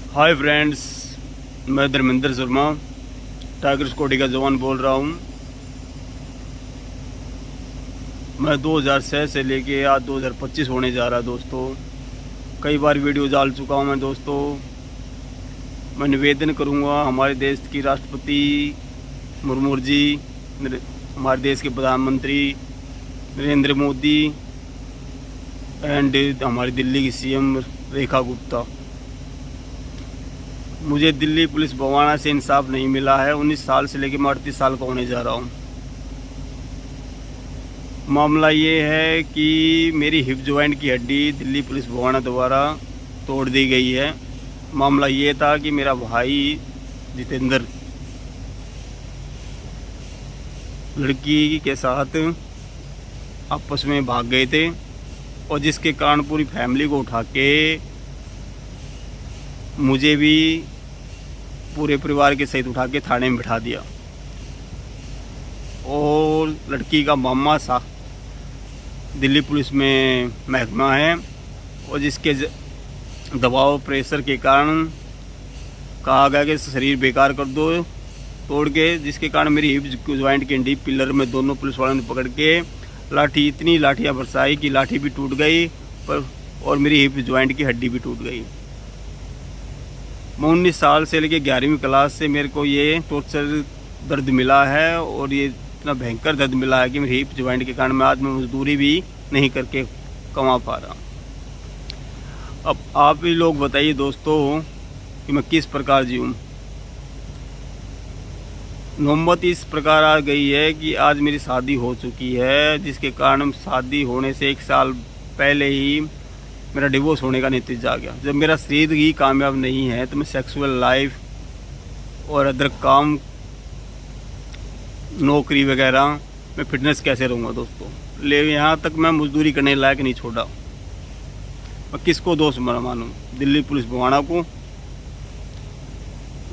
Hi friends, मैं Dharmendra Sharma tiger security का जवान बोल रहा हूँ। मैं 2006 से लेके आज 2025 होने जा रहा दोस्तों। कई बार वीडियो डाल चुका हूँ मैं दोस्तों। मैं निवेदन करूँगा हमारे देश की राष्ट्रपति मुर्मू जी, हमारे देश के प्रधानमंत्री नरेंद्र मोदी एंड हमारी दिल्ली की सीएम रेखा गुप्ता, मुझे दिल्ली पुलिस बवाना से इंसाफ नहीं मिला है। 19 साल से लेकर मैं 38 साल का होने जा रहा हूँ। मामला ये है कि मेरी हिप जॉइंट की हड्डी दिल्ली पुलिस बवाना द्वारा तोड़ दी गई है। मामला ये था कि मेरा भाई जितेंद्र लड़की के साथ आपस में भाग गए थे और जिसके कारण पूरी फैमिली को उठा के मुझे भी पूरे परिवार के सहित उठा के थाने में बिठा दिया। और लड़की का मामा सा दिल्ली पुलिस में महकमा है और जिसके दबाव प्रेशर के कारण कहा गया कि शरीर बेकार कर दो तोड़ के, जिसके कारण मेरी हिप जॉइंट की हड्डी पिलर में दोनों पुलिस वालों ने पकड़ के इतनी लाठियाँ बरसाई कि लाठी भी टूट गई और मेरी हिप जॉइंट की हड्डी भी टूट गई। मैं 19 साल से लेकर 11वीं क्लास से मेरे को ये टॉर्चर दर्द मिला है और ये इतना भयंकर दर्द मिला है कि मेरी हिप जॉइंट के कारण मैं आज में मजदूरी भी नहीं करके कमा पा रहा। अब आप ही लोग बताइए दोस्तों कि मैं किस प्रकार जीऊँ। नौबत इस प्रकार आ गई है कि आज मेरी शादी हो चुकी है, जिसके कारण शादी होने से 1 साल पहले ही मेरा डिवोर्स होने का नतीजा आ गया। जब मेरा शरीर ही कामयाब नहीं है तो मैं सेक्सुअल लाइफ और अदर काम, नौकरी वगैरह में फिटनेस कैसे रहूँगा दोस्तों। ले यहाँ तक मैं मजदूरी करने लायक नहीं छोड़ा। मैं किसको दोष मानूँ, दिल्ली पुलिस बवाना को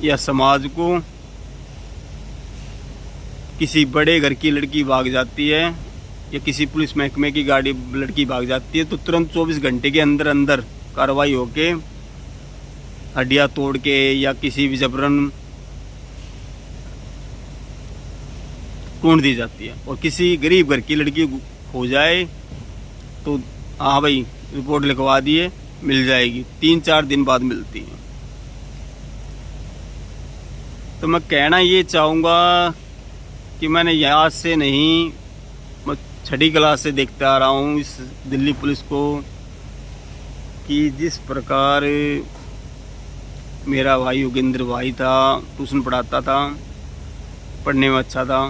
या समाज को। किसी बड़े घर की लड़की भाग जाती है या किसी पुलिस महकमे की गाड़ी लड़की भाग जाती है तो तुरंत 24 घंटे के अंदर अंदर कार्रवाई होके हड्डियाँ तोड़ के या किसी भी जबरन ढूंढ दी जाती है। और किसी गरीब घर की लड़की हो जाए तो हाँ भाई रिपोर्ट लिखवा दिए, मिल जाएगी, 3-4 दिन बाद मिलती है। तो मैं कहना ये चाहूँगा कि मैंने याद से नहीं, मैं 6ठी क्लास से देखता आ रहा हूँ इस दिल्ली पुलिस को कि जिस प्रकार मेरा भाई योगेंद्र भाई था, ट्यूशन पढ़ाता था, पढ़ने में अच्छा था,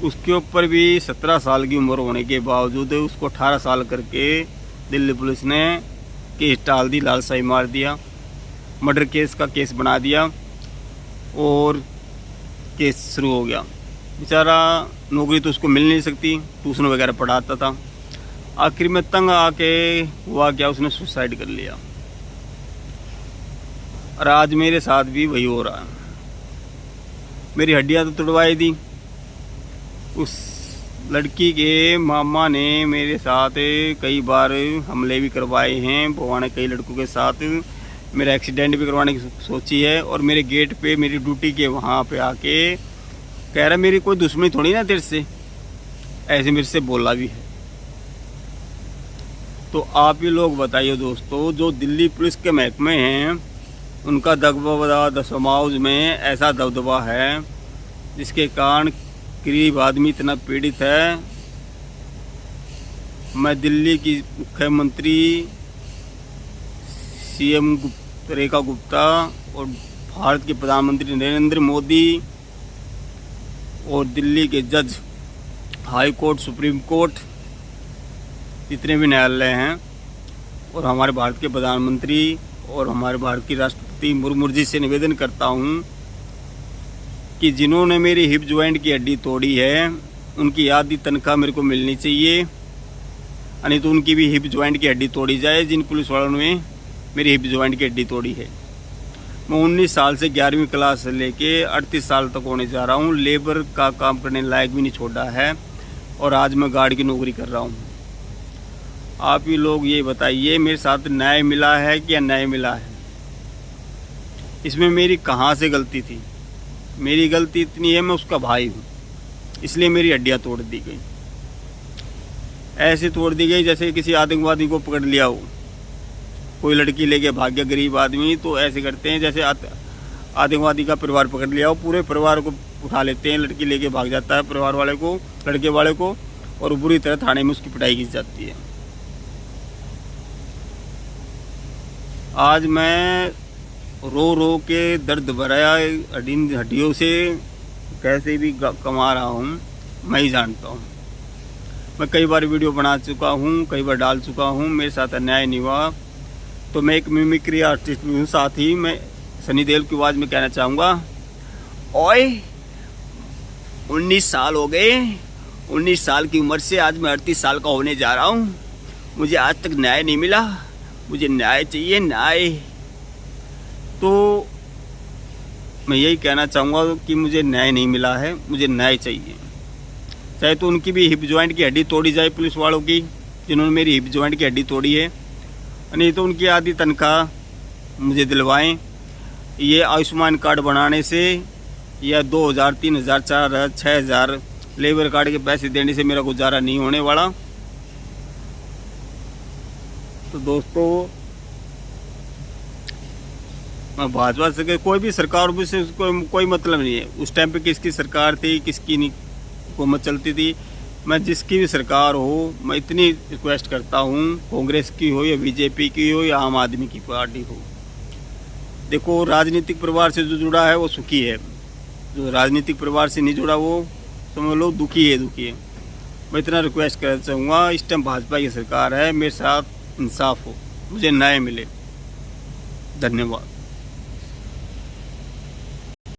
उसके ऊपर भी 17 साल की उम्र होने के बावजूद उसको 18 साल करके दिल्ली पुलिस ने केस टाल दी, लालसाई मार दिया, मर्डर केस का केस बना दिया और केस शुरू हो गया। बेचारा नौकरी तो उसको मिल नहीं सकती, ट्यूशन वगैरह पढ़ाता था। आखिर में तंग आके हुआ क्या, उसने सुसाइड कर लिया। और आज मेरे साथ भी वही हो रहा है। मेरी हड्डियां तो तुड़वाई दी। उस लड़की के मामा ने मेरे साथ कई बार हमले भी करवाए हैं, बवाना कई लड़कों के साथ मेरा एक्सीडेंट भी करवाने की सोची है। और मेरे गेट पे मेरी ड्यूटी के वहाँ पे आके कह रहा मेरी कोई दुश्मनी थोड़ी ना तेरे से, ऐसे मेरे से बोला भी है। तो आप ही लोग बताइए दोस्तों, जो दिल्ली पुलिस के महकमे हैं उनका दबदबा समाज में ऐसा दबदबा है जिसके कारण गरीब आदमी इतना पीड़ित है। मैं दिल्ली की मुख्यमंत्री सीएम रेखा गुप्ता और भारत के प्रधानमंत्री नरेंद्र मोदी और दिल्ली के जज, हाई कोर्ट, सुप्रीम कोर्ट, जितने भी न्यायालय हैं और हमारे भारत के प्रधानमंत्री और हमारे भारत की राष्ट्रपति मुर्मू जी से निवेदन करता हूं कि जिन्होंने मेरी हिप जॉइंट की हड्डी तोड़ी है उनकी आधी तनख्वाह मेरे को मिलनी चाहिए, नहीं तो उनकी भी हिप जॉइंट की हड्डी तोड़ी जाए जिन पुलिस वालों ने मेरी हिप जॉइंट की हड्डी तोड़ी है। मैं 19 साल से 11वीं क्लास से लेके 38 साल तक होने जा रहा हूँ। लेबर का काम करने लायक भी नहीं छोड़ा है और आज मैं गार्ड की नौकरी कर रहा हूँ। आप ही लोग ये बताइए मेरे साथ न्याय मिला है कि अन्याय मिला है। इसमें मेरी कहाँ से गलती थी? मेरी गलती इतनी है, मैं उसका भाई हूँ, इसलिए मेरी हड्डियाँ तोड़ दी गई। ऐसे तोड़ दी गई जैसे किसी आतंकवादी को पकड़ लिया हो, कोई लड़की लेके भाग गया गरीब आदमी, तो ऐसे करते हैं जैसे आतंकवादी का परिवार पकड़ लिया हो, पूरे परिवार को उठा लेते हैं, लड़की लेके भाग जाता है परिवार वाले को, लड़के वाले को, और बुरी तरह थाने में उसकी पिटाई की जाती है। आज मैं रो रो के दर्द भरा हड्डियों से कैसे भी कमा रहा हूँ, मैं ही जानता हूँ। मैं कई बार वीडियो बना चुका हूँ, कई बार डाल चुका हूँ, मेरे साथ अन्याय नहीं हुआ। तो मैं एक मिमिक्री आर्टिस्ट भी हूँ, साथ ही मैं सनी देओल की आवाज़ में कहना चाहूँगा, ओए 19 साल हो गए, 19 साल की उम्र से आज मैं 38 साल का होने जा रहा हूँ। मुझे आज तक न्याय नहीं मिला, मुझे न्याय चाहिए, न्याय। तो मैं यही कहना चाहूँगा कि मुझे न्याय नहीं मिला है, मुझे न्याय चाहिए। चाहे तो उनकी भी हिप जॉइंट की हड्डी तोड़ी जाए, पुलिस वालों की जिन्होंने मेरी हिप जॉइंट की हड्डी तोड़ी है, नहीं तो उनकी आधी तनख्वाह मुझे दिलवाएं। ये आयुष्मान कार्ड बनाने से या 2000, 3000, 4000, 6000 लेबर कार्ड के पैसे देने से मेरा गुजारा नहीं होने वाला। तो दोस्तों, मैं भाजपा से कोई भी सरकार से कोई मतलब नहीं है। उस टाइम पे किसकी सरकार थी, किसकी नहीं हुकूमत चलती थी, मैं जिसकी भी सरकार हो, मैं इतनी रिक्वेस्ट करता हूँ, कांग्रेस की हो या बीजेपी की हो या आम आदमी की पार्टी हो, देखो राजनीतिक परिवार से जो जुड़ा है वो सुखी है, जो राजनीतिक परिवार से नहीं जुड़ा वो समझ लो दुखी है। मैं इतना रिक्वेस्ट करना चाहूँगा, इस टाइम भाजपा की सरकार है, मेरे साथ इंसाफ हो, मुझे न्याय मिले। धन्यवाद।